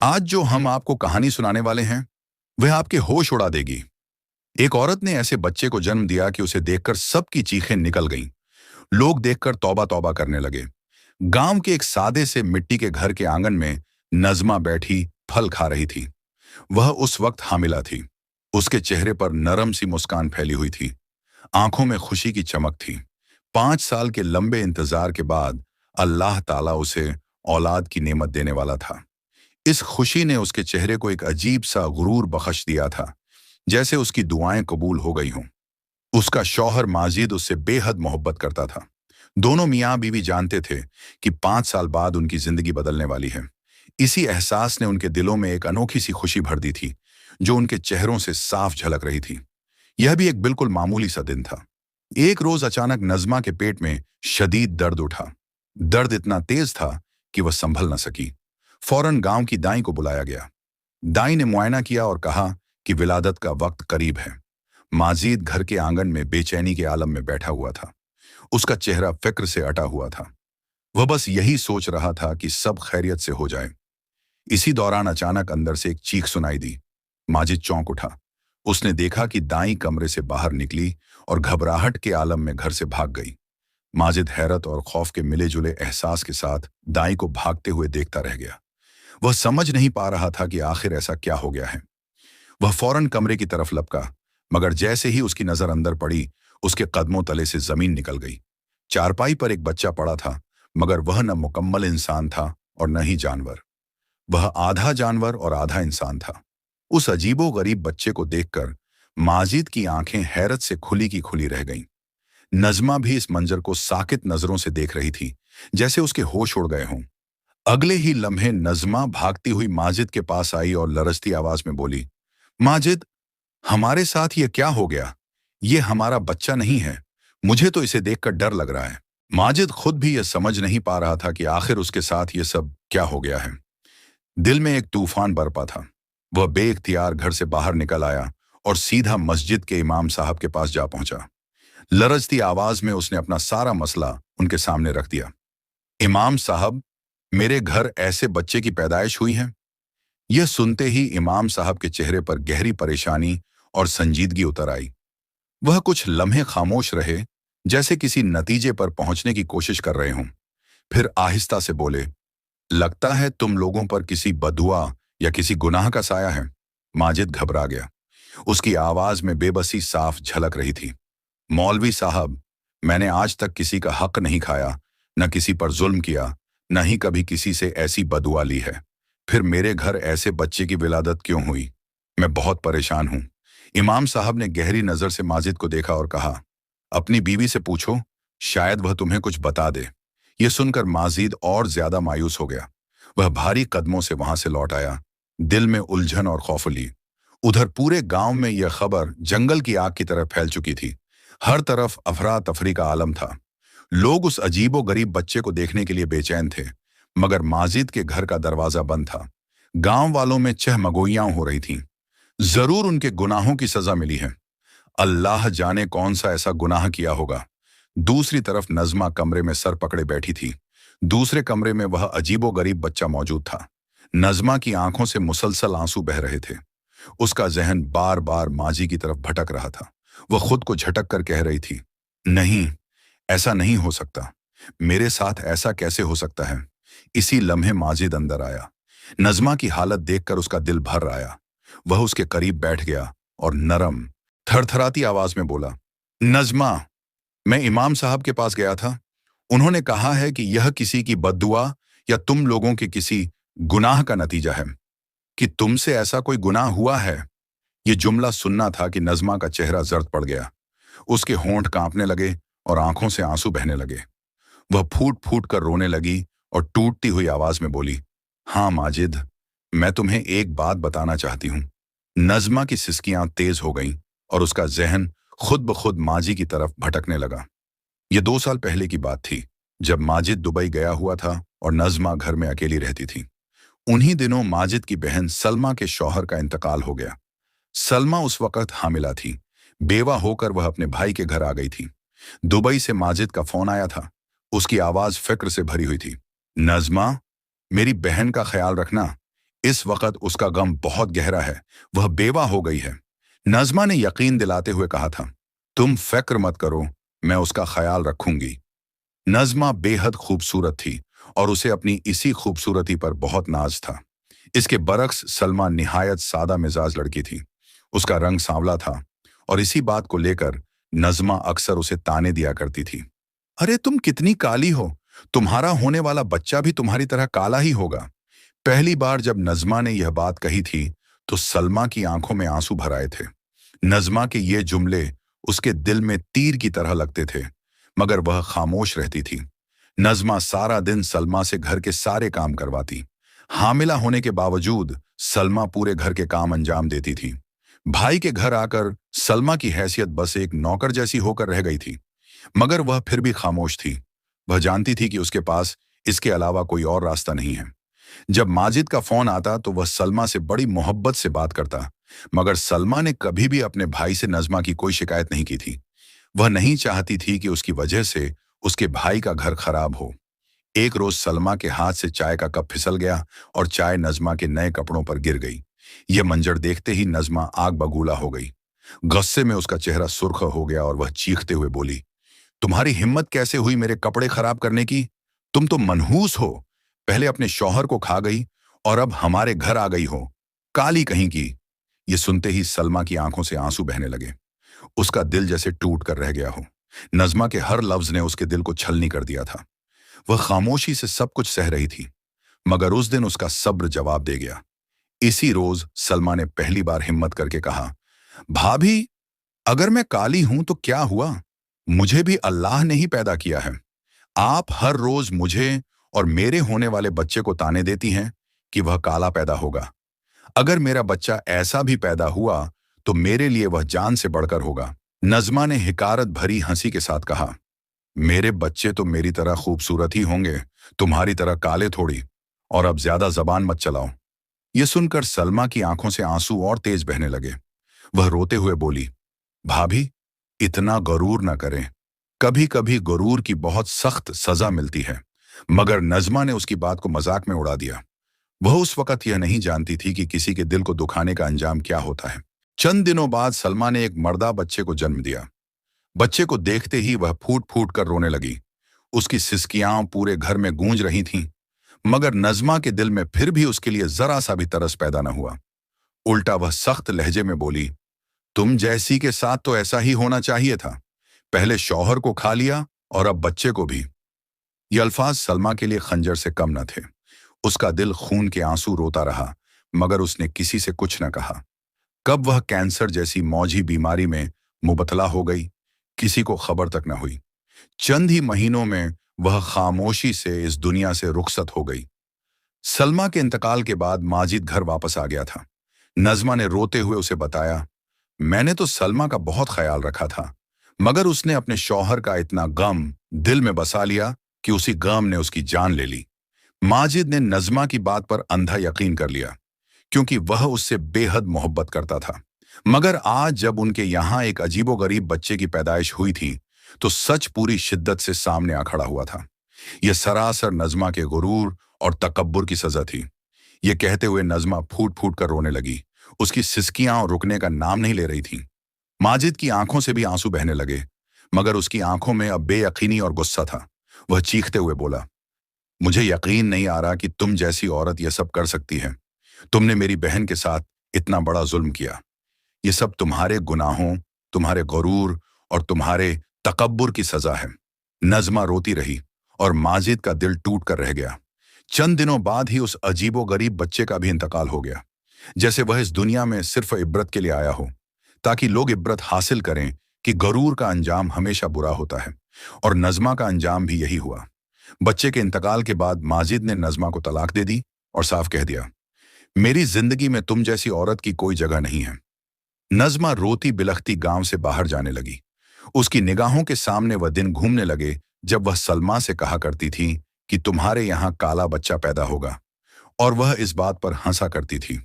आज जो हम आपको कहानी सुनाने वाले हैं वह आपके होश उड़ा देगी। एक औरत ने ऐसे बच्चे को जन्म दिया कि उसे देखकर सबकी चीखें निकल गईं। लोग देखकर तौबा तौबा करने लगे। गांव के एक सादे से मिट्टी के घर के आंगन में नज़मा बैठी फल खा रही थी। वह उस वक्त हामिला थी। उसके चेहरे पर नरम सी मुस्कान फैली हुई थी। आंखों में खुशी की चमक थी। 5 साल के लंबे इंतजार के बाद अल्लाह ताला उसे औलाद की नेमत देने वाला था। इस खुशी ने उसके चेहरे को एक अजीब सा गुरूर बख्श दिया था, जैसे उसकी दुआएं कबूल हो गई हों। उसका शौहर माजिद उससे बेहद मोहब्बत करता था। दोनों मियाँ बीवी जानते थे कि 5 साल बाद उनकी जिंदगी बदलने वाली है। इसी एहसास ने उनके दिलों में एक अनोखी सी खुशी भर दी थी, जो उनके चेहरों से साफ झलक रही थी। यह भी एक बिल्कुल मामूली सा दिन था। एक रोज अचानक नज़मा के पेट में शदीद दर्द उठा। दर्द इतना तेज था कि वह संभल न सकी। फौरन गांव की दाई को बुलाया गया। दाई ने मुआयना किया और कहा कि विलादत का वक्त करीब है। माजिद घर के आंगन में बेचैनी के आलम में बैठा हुआ था। उसका चेहरा फिक्र से अटा हुआ था। वह बस यही सोच रहा था कि सब खैरियत से हो जाए। इसी दौरान अचानक अंदर से एक चीख सुनाई दी। माजिद चौंक उठा। उसने देखा कि दाई कमरे से बाहर निकली और घबराहट के आलम में घर से भाग गई। माजिद हैरत और खौफ के मिले जुले एहसास के साथ दाई को भागते हुए देखता रह गया। वह समझ नहीं पा रहा था कि आखिर ऐसा क्या हो गया है। वह फौरन कमरे की तरफ लपका, मगर जैसे ही उसकी नजर अंदर पड़ी, उसके कदमों तले से जमीन निकल गई। चारपाई पर एक बच्चा पड़ा था, मगर वह न मुकम्मल इंसान था और न ही जानवर। वह आधा जानवर और आधा इंसान था। उस अजीबो गरीब बच्चे को देखकर माजिद की आंखें हैरत से खुली की खुली रह गईं। नज़मा भी इस मंजर को साकित नजरों से देख रही थी, जैसे उसके होश उड़ गए हों। अगले ही लम्हे नज़मा भागती हुई माजिद के पास आई और लरजती आवाज में बोली, माजिद, हमारे साथ ये क्या हो गया? ये हमारा बच्चा नहीं है। मुझे तो इसे देखकर डर लग रहा है। माजिद खुद भी यह समझ नहीं पा रहा था कि आखिर उसके साथ ये सब क्या हो गया है। दिल में एक तूफान बरपा था। वह बेइख्तियार घर से बाहर निकल आया और सीधा मस्जिद के इमाम साहब के पास जा पहुंचा। लरजती आवाज में उसने अपना सारा मसला उनके सामने रख दिया। इमाम साहब, मेरे घर ऐसे बच्चे की पैदाइश हुई है। यह सुनते ही इमाम साहब के चेहरे पर गहरी परेशानी और संजीदगी उतर आई। वह कुछ लम्हे खामोश रहे, जैसे किसी नतीजे पर पहुंचने की कोशिश कर रहे हों। फिर आहिस्ता से बोले, लगता है तुम लोगों पर किसी बदुआ या किसी गुनाह का साया है। माजिद घबरा गया। उसकी आवाज में बेबसी साफ झलक रही थी। मौलवी साहब, मैंने आज तक किसी का हक नहीं खाया, न किसी पर जुल्म किया, न ही कभी किसी से ऐसी बदुआ ली है। फिर मेरे घर ऐसे बच्चे की विलादत क्यों हुई? मैं बहुत परेशान हूं। इमाम साहब ने गहरी नजर से माजिद को देखा और कहा, अपनी बीवी से पूछो, शायद वह तुम्हें कुछ बता दे। यह सुनकर माजिद और ज्यादा मायूस हो गया। वह भारी कदमों से वहां से लौट आया, दिल में उलझन और खौफ ली। उधर पूरे गांव में यह खबर जंगल की आग की तरह फैल चुकी थी। हर तरफ अफरा तफरी का आलम था। लोग उस अजीबो गरीब बच्चे को देखने के लिए बेचैन थे, मगर माजिद के घर का दरवाजा बंद था। गांव वालों में चहमगोइयां हो रही थीं। जरूर उनके गुनाहों की सजा मिली है। अल्लाह जाने कौन सा ऐसा गुनाह किया होगा। दूसरी तरफ नज़मा कमरे में सर पकड़े बैठी थी। दूसरे कमरे में वह अजीबो गरीब बच्चा मौजूद था। नज़मा की आंखों से मुसलसल आंसू बह रहे थे। उसका जहन बार बार माजी की तरफ भटक रहा था। वह खुद को झटक कर कह रही थी, नहीं, ऐसा नहीं हो सकता। मेरे साथ ऐसा कैसे हो सकता है? इसी लम्हे माजिद अंदर आया। नज़मा की हालत देखकर उसका दिल भर आया। वह उसके करीब बैठ गया और नरम, थरथराती आवाज में बोला, नज़मा, मैं इमाम साहब के पास गया था। उन्होंने कहा है कि यह किसी की बद्दुआ या तुम लोगों के किसी गुनाह का नतीजा है, कि तुमसे ऐसा कोई गुनाह हुआ है। यह जुमला सुनना था कि नज़मा का चेहरा जर्द पड़ गया। उसके होंठ कांपने लगे और आंखों से आंसू बहने लगे। वह फूट फूट कर रोने लगी और टूटती हुई आवाज में बोली, हाँ माजिद, मैं तुम्हें एक बात बताना चाहती हूँ। नज़मा की सिसकियां तेज हो गईं और उसका जहन खुद ब खुद माजी की तरफ भटकने लगा। यह 2 साल पहले की बात थी, जब माजिद दुबई गया हुआ था और नज़मा घर में अकेली रहती थी। उन्हीं दिनों माजिद की बहन सलमा के शौहर का इंतकाल हो गया। सलमा उस वक्त हामिला थी। बेवा होकर वह अपने भाई के घर आ गई थी। दुबई से माजिद का फोन आया था। उसकी आवाज फिक्र से भरी हुई थी। नज़मा, मेरी बहन का ख्याल रखना। इस वक्त उसका गम बहुत गहरा है, वह बेवा हो गई है। नज़मा ने यकीन दिलाते हुए कहा था, तुम फिक्र मत करो, मैं उसका ख्याल रखूंगी। नज़मा बेहद खूबसूरत थी और उसे अपनी इसी खूबसूरती पर बहुत नाज था। इसके बरक्स सलमा निहायत सादा मिजाज लड़की थी। उसका रंग सांवला था और इसी बात को लेकर नज़मा अक्सर उसे ताने दिया करती थी। अरे तुम कितनी काली हो, तुम्हारा होने वाला बच्चा भी तुम्हारी तरह काला ही होगा। पहली बार जब नज़मा ने यह बात कही थी तो सलमा की आंखों में आंसू भर आए थे। नज़मा के ये जुमले उसके दिल में तीर की तरह लगते थे, मगर वह खामोश रहती थी। नज़मा सारा दिन सलमा से घर के सारे काम करवाती। हामिला होने के बावजूद सलमा पूरे घर के काम अंजाम देती थी। भाई के घर आकर सलमा की हैसियत बस एक नौकर जैसी होकर रह गई थी, मगर वह फिर भी खामोश थी। वह जानती थी कि उसके पास इसके अलावा कोई और रास्ता नहीं है। जब माजिद का फोन आता तो वह सलमा से बड़ी मोहब्बत से बात करता, मगर सलमा ने कभी भी अपने भाई से नज़मा की कोई शिकायत नहीं की थी। वह नहीं चाहती थी कि उसकी वजह से उसके भाई का घर खराब हो। एक रोज सलमा के हाथ से चाय का कप फिसल गया और चाय नज़मा के नए कपड़ों पर गिर गई। यह मंजर देखते ही नज़मा आग बगूला हो गई। गुस्से में उसका चेहरा सुर्ख हो गया और वह चीखते हुए बोली, तुम्हारी हिम्मत कैसे हुई मेरे कपड़े खराब करने की? तुम तो मनहूस हो। पहले अपने शौहर को खा गई और अब हमारे घर आ गई हो, काली कहीं की। ये सुनते ही सलमा की आंखों से आंसू बहने लगे। उसका दिल जैसे टूट कर रह गया हो। नज़मा के हर लफ्ज ने उसके दिल को छलनी कर दिया था। वह खामोशी से सब कुछ सह रही थी, मगर उस दिन उसका सब्र जवाब दे गया। इसी रोज सलमा ने पहली बार हिम्मत करके कहा, भाभी, अगर मैं काली हूं तो क्या हुआ? मुझे भी अल्लाह ने ही पैदा किया है। आप हर रोज मुझे और मेरे होने वाले बच्चे को ताने देती हैं कि वह काला पैदा होगा। अगर मेरा बच्चा ऐसा भी पैदा हुआ तो मेरे लिए वह जान से बढ़कर होगा। नज़मा ने हिकारत भरी हंसी के साथ कहा, मेरे बच्चे तो मेरी तरह खूबसूरत ही होंगे, तुम्हारी तरह काले थोड़ी। और अब ज्यादा जबान मत चलाओ। यह सुनकर सलमा की आंखों से आंसू और तेज बहने लगे। वह रोते हुए बोली, भाभी, इतना गरूर न करें। कभी कभी गरूर की बहुत सख्त सजा मिलती है। मगर नज़मा ने उसकी बात को मजाक में उड़ा दिया। वह उस वक्त यह नहीं जानती थी कि किसी के दिल को दुखाने का अंजाम क्या होता है। चंद दिनों बाद सलमा ने एक मर्दा बच्चे को जन्म दिया। बच्चे को देखते ही वह फूट फूट कर रोने लगी। उसकी सिसकियां पूरे घर में गूंज रही थीं, मगर नज़मा के दिल में फिर भी उसके लिए जरा सा भी तरस पैदा न हुआ। उल्टा वह सख्त लहजे में बोली, तुम जैसी के साथ तो ऐसा ही होना चाहिए था। पहले शौहर को खा लिया और अब बच्चे को भी। ये अल्फाज सलमा के लिए खंजर से कम न थे। उसका दिल खून के आंसू रोता रहा, मगर उसने किसी से कुछ न कहा। कब वह कैंसर जैसी मौजी बीमारी में मुबतला हो गई, किसी को खबर तक न हुई। चंद ही महीनों में वह खामोशी से इस दुनिया से रुखसत हो गई। सलमा के इंतकाल के बाद माजिद घर वापस आ गया था। नज़मा ने रोते हुए उसे बताया, मैंने तो सलमा का बहुत ख्याल रखा था, मगर उसने अपने शौहर का इतना गम दिल में बसा लिया कि उसी गम ने उसकी जान ले ली। माजिद ने नज़मा की बात पर अंधा यकीन कर लिया, क्योंकि वह उससे बेहद मोहब्बत करता था। मगर आज जब उनके यहाँ एक अजीबोगरीब बच्चे की पैदाइश हुई थी तो सच पूरी शिद्दत से सामने आ खड़ा हुआ था। यह सरासर नज़मा के गुरूर और तकब्बुर की सजा थी। यह कहते हुए नज़मा फूट फूट कर रोने लगी। उसकी सिसकियां रुकने का नाम नहीं ले रही थीं। माजिद की आंखों से भी आंसू बहने लगे, मगर उसकी आंखों में अब बेयकीनी और गुस्सा था। वह चीखते हुए बोला, मुझे यकीन नहीं आ रहा कि तुम जैसी औरत यह सब कर सकती है। तुमने मेरी बहन के साथ इतना बड़ा जुल्म किया। ये सब तुम्हारे गुनाहों, तुम्हारे गुरूर और तुम्हारे तकब्बुर की सजा है। नज़मा रोती रही और माजिद का दिल टूट कर रह गया। चंद दिनों बाद ही उस अजीबोगरीब बच्चे का भी इंतकाल हो गया, जैसे वह इस दुनिया में सिर्फ इब्रत के लिए आया हो, ताकि लोग इब्रत हासिल करें कि गरूर का अंजाम हमेशा बुरा होता है। और नज़मा का अंजाम भी यही हुआ। बच्चे के इंतकाल के बाद माजिद ने नज़मा को तलाक दे दी और साफ कह दिया, मेरी जिंदगी में तुम जैसी औरत की कोई जगह नहीं है। नज़मा रोती बिलखती गांव से बाहर जाने लगी। उसकी निगाहों के सामने वह दिन घूमने लगे जब वह सलमा से कहा करती थी कि तुम्हारे यहाँ काला बच्चा पैदा होगा, और वह इस बात पर हंसा करती थी।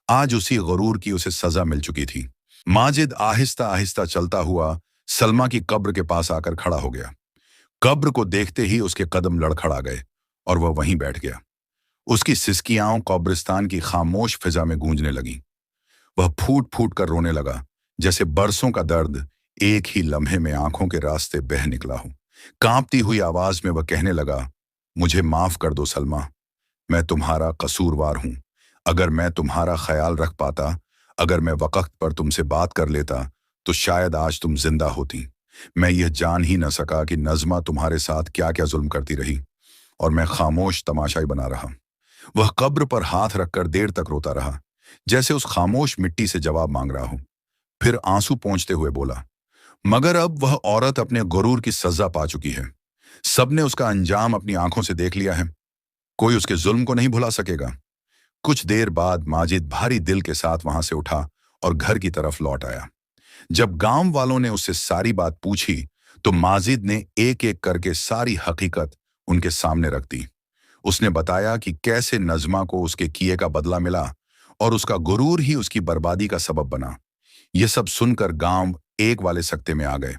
आज उसी गुरूर की उसे सजा मिल चुकी थी। माजिद आहिस्ता आहिस्ता चलता हुआ सलमा की कब्र के पास आकर खड़ा हो गया। कब्र को देखते ही उसके कदम लड़खड़ा गए और वह वहीं बैठ गया। उसकी सिसकियां कब्रिस्तान की खामोश फिजा में गूंजने लगीं। वह फूट फूट कर रोने लगा, जैसे बरसों का दर्द एक ही लम्हे में आंखों के रास्ते बह निकला हो। कांपती हुई आवाज में वह कहने लगा, मुझे माफ कर दो सलमा, मैं तुम्हारा कसूरवार हूं। अगर मैं तुम्हारा ख्याल रख पाता, अगर मैं वक्त पर तुमसे बात कर लेता, तो शायद आज तुम जिंदा होती। मैं यह जान ही न सका कि नज़मा तुम्हारे साथ क्या क्या जुल्म करती रही, और मैं खामोश तमाशाई बना रहा। वह कब्र पर हाथ रखकर देर तक रोता रहा, जैसे उस खामोश मिट्टी से जवाब मांग रहा हो। फिर आंसू पोंछते हुए बोला, मगर अब वह औरत अपने गुरूर की सजा पा चुकी है। सबने उसका अंजाम अपनी आंखों से देख लिया है। कोई उसके जुल्म को नहीं भुला सकेगा। कुछ देर बाद माजिद भारी दिल के साथ वहां से उठा और घर की तरफ लौट आया। जब गांव वालों ने उससे सारी बात पूछी, तो माजिद ने एक एक करके सारी हकीकत उनके सामने रख दी। उसने बताया कि कैसे नज़मा को उसके किए का बदला मिला और उसका गुरूर ही उसकी बर्बादी का सबब बना। यह सब सुनकर गांव एक वाले सकते में आ गए।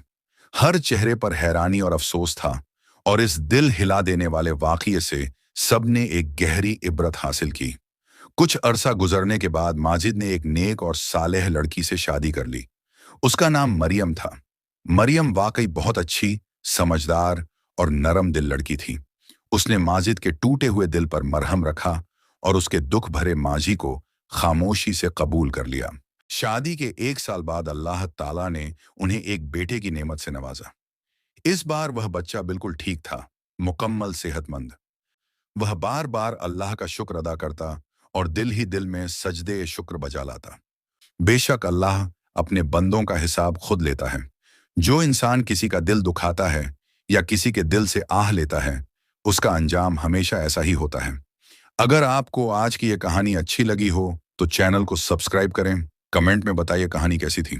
हर चेहरे पर हैरानी और अफसोस था, और इस दिल हिला देने वाले वाकये से सबने एक गहरी इबरत हासिल की। कुछ अरसा गुजरने के बाद माजिद ने एक नेक और सालेह लड़की से शादी कर ली। उसका नाम मरियम था। मरियम वाकई बहुत अच्छी, समझदार और नरम दिल लड़की थी। उसने माजिद के टूटे हुए दिल पर मरहम रखा और उसके दुख भरे माजी को खामोशी से कबूल कर लिया। शादी के 1 साल बाद अल्लाह ताला ने उन्हें एक बेटे की नेमत से नवाजा। इस बार वह बच्चा बिल्कुल ठीक था, मुकम्मल सेहतमंद। वह बार बार अल्लाह का शुक्र अदा करता और दिल ही दिल में सजदे शुक्र बजा लाता। बेशक अल्लाह अपने बंदों का हिसाब खुद लेता है। जो इंसान किसी का दिल दुखाता है या किसी के दिल से आह लेता है, उसका अंजाम हमेशा ऐसा ही होता है। अगर आपको आज की ये कहानी अच्छी लगी हो, तो चैनल को सब्सक्राइब करें। कमेंट में बताइए कहानी कैसी थी।